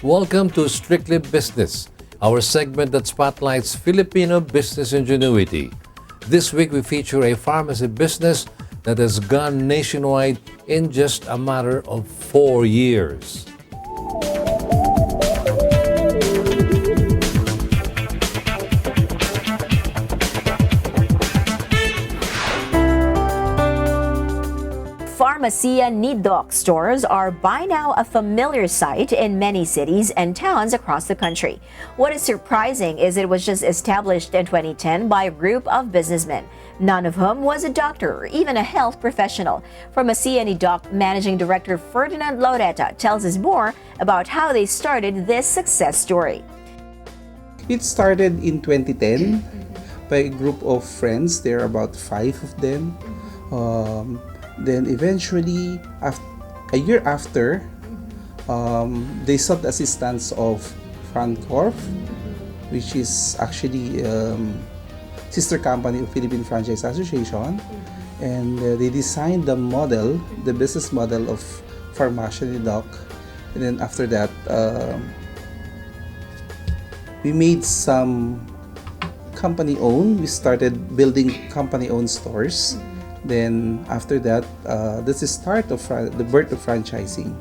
Welcome to Strictly Business, our segment that spotlights Filipino business ingenuity. This week we feature a pharmacy business that has gone nationwide in just a matter of 4 years. Farmacia Ni Dok stores are by now a familiar sight in many cities and towns across the country. What is surprising is it was just established in 2010 by a group of businessmen, none of whom was a doctor or even a health professional. Farmacia Ni Dok Managing Director Ferdinand Laureta tells us more about how they started this success story. It started in 2010 by a group of friends. There are about 5 of them. Then eventually, a year after, they sought the assistance of FranCorp, which is actually sister company of Philippine Franchise Association, and they designed the model, the business model of Farmacia Ni Dok. And then after that, we made some company-owned. We started building company-owned stores. Then after that, this is the birth of franchising.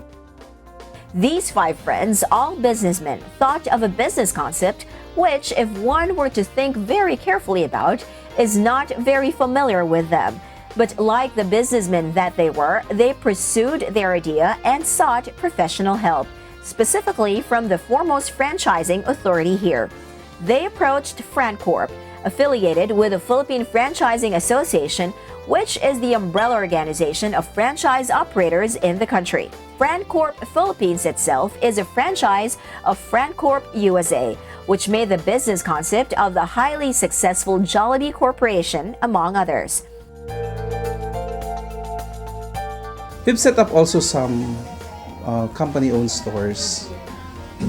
These 5 friends, all businessmen, thought of a business concept which, if one were to think very carefully about, is not very familiar with them. But like the businessmen that they were, they pursued their idea and sought professional help, specifically from the foremost franchising authority here. They approached FranCorp, affiliated with the Philippine Franchising Association, which is the umbrella organization of franchise operators in the country. FranCorp Philippines itself is a franchise of FranCorp USA, which made the business concept of the highly successful Jollibee Corporation, among others. We've set up also some company-owned stores.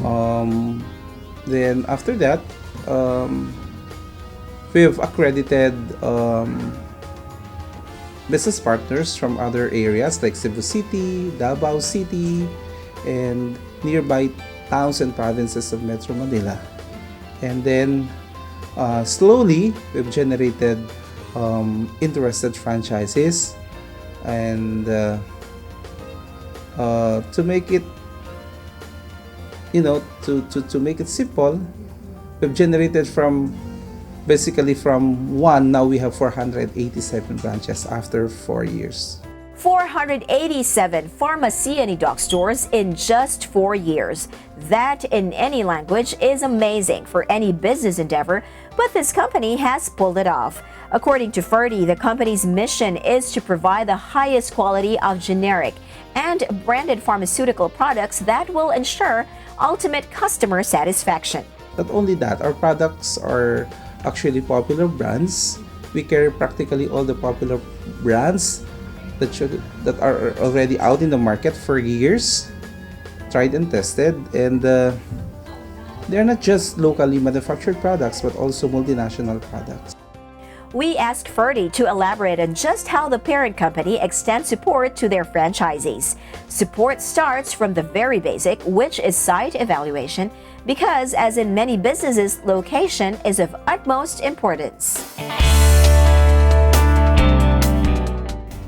Then after that, we have accredited business partners from other areas like Cebu City, Davao City, and nearby towns and provinces of Metro Manila. And then slowly, we've generated interested franchises. And to make it, to make it simple, we've generated from 1, now we have 487 branches after 4 years. 487 Farmacia Ni Dok stores in just 4 years. That, in any language, is amazing for any business endeavor, but this company has pulled it off. According to Ferdy, the company's mission is to provide the highest quality of generic and branded pharmaceutical products that will ensure ultimate customer satisfaction. Not only that, our products are actually popular brands. We carry practically all the popular brands that are already out in the market for years, tried and tested, and they're not just locally manufactured products but also multinational products. We asked Ferdy to elaborate on just how the parent company extends support to their franchisees. Support starts from the very basic, which is site evaluation, because as in many businesses, location is of utmost importance.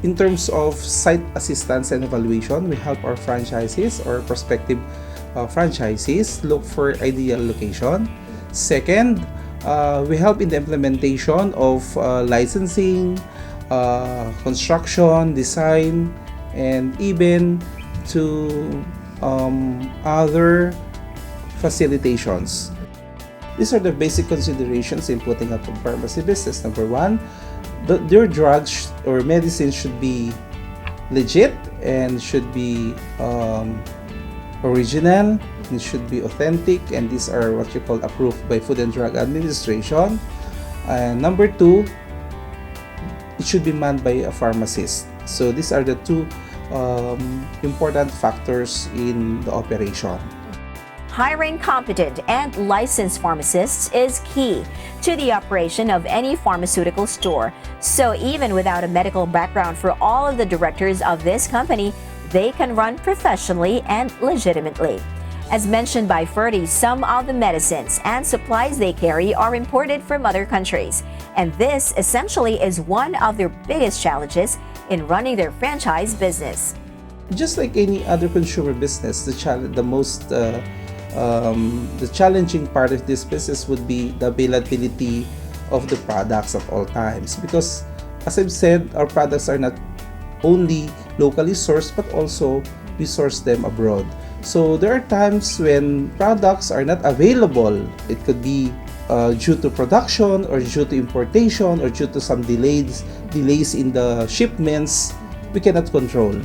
In terms of site assistance and evaluation, we help our franchisees or prospective franchisees look for ideal location. Second, we help in the implementation of licensing, construction, design, and even to other facilitations. These are the basic considerations in putting up a pharmacy business. Number 1, your drugs or medicines should be legit and should be original. It should be authentic, and these are what you call approved by Food and Drug Administration. And number 2, it should be manned by a pharmacist. So these are the 2 important factors in the operation. Hiring competent and licensed pharmacists is key to the operation of any pharmaceutical store. So even without a medical background for all of the directors of this company, they can run professionally and legitimately. As mentioned by Ferdy, some of the medicines and supplies they carry are imported from other countries. And this essentially is one of their biggest challenges in running their franchise business. Just like any other consumer business, the challenging part of this business would be the availability of the products at all times. Because, as I've said, our products are not only locally sourced, but also we source them abroad. So there are times when products are not available. It could be due to production, or due to importation, or due to some delays in the shipments we cannot control.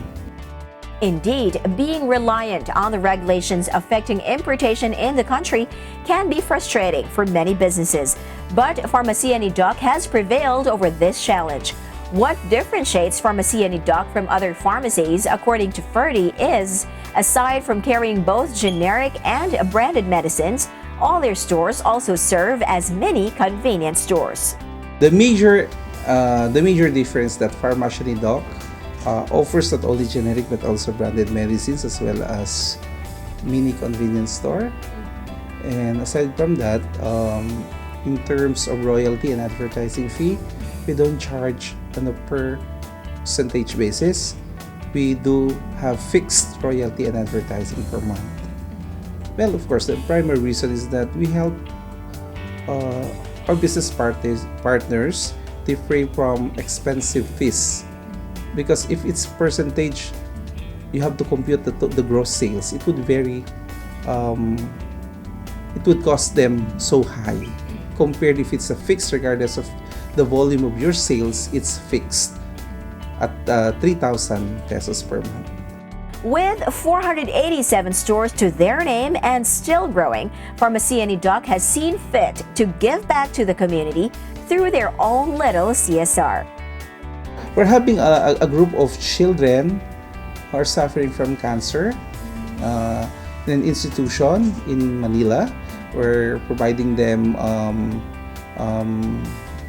Indeed, being reliant on the regulations affecting importation in the country can be frustrating for many businesses. But Farmacia Ni Dok has prevailed over this challenge. What differentiates Farmacia Ni Dok from other pharmacies, according to Ferdy, is, aside from carrying both generic and branded medicines, all their stores also serve as mini convenience stores. The major difference that Farmacia Ni Dok offers not only generic but also branded medicines, as well as mini convenience store. And aside from that, in terms of royalty and advertising fee, we don't charge on a percentage basis. We do have fixed royalty and advertising per month. Well, of course, the primary reason is that we help our business partners defray from expensive fees. Because if it's percentage, you have to compute the gross sales. It would vary. It would cost them so high compared if it's a fixed, regardless of the volume of your sales. It's fixed at 3,000 pesos per month. With 487 stores to their name and still growing, Farmacia Ni Dok has seen fit to give back to the community through their own little CSR. We're having a group of children who are suffering from cancer in an institution in Manila. We're providing them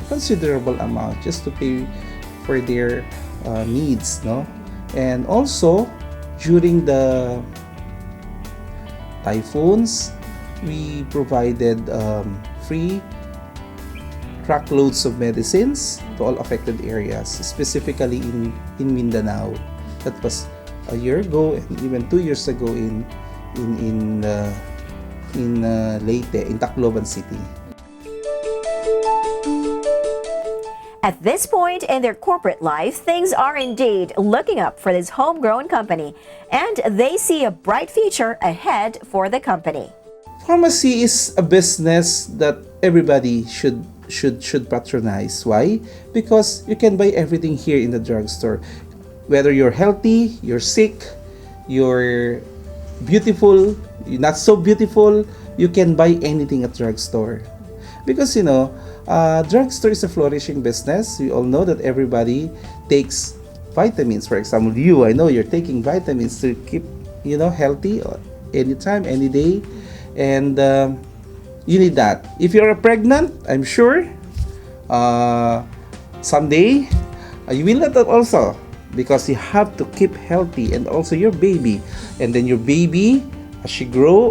considerable amount just to pay for their needs, no? And also, during the typhoons, we provided free truckloads of medicines to all affected areas, specifically in Mindanao. That was a year ago, and even 2 years ago in Leyte, in Tacloban City. At this point in their corporate life, things are indeed looking up for this homegrown company, and they see a bright future ahead for the company. Pharmacy is a business that everybody should patronize. Why? Because you can buy everything here in the drugstore. Whether you're healthy, you're sick, you're beautiful, you're not so beautiful, you can buy anything at drugstore. Because drugstore is a flourishing business. We all know that everybody takes vitamins. For example, I know you're taking vitamins to keep healthy anytime, any day, and you need that. If you're pregnant, I'm sure someday you will need that also, because you have to keep healthy, and also your baby. And then your baby, as she grows,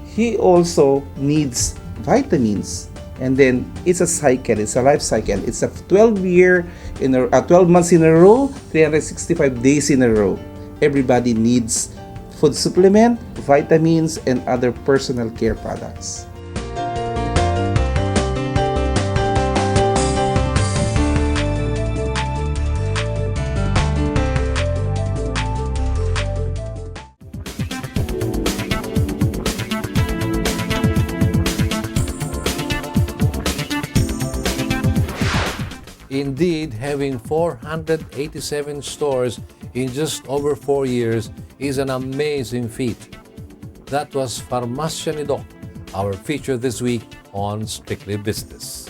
he also needs vitamins. And then it's a cycle, it's a life cycle. It's a 12 months in a row, 365 days in a row. Everybody needs food supplement, vitamins, and other personal care products. Indeed, having 487 stores in just over 4 years is an amazing feat. That was Farmacia Ni Dok, our feature this week on Strictly Business.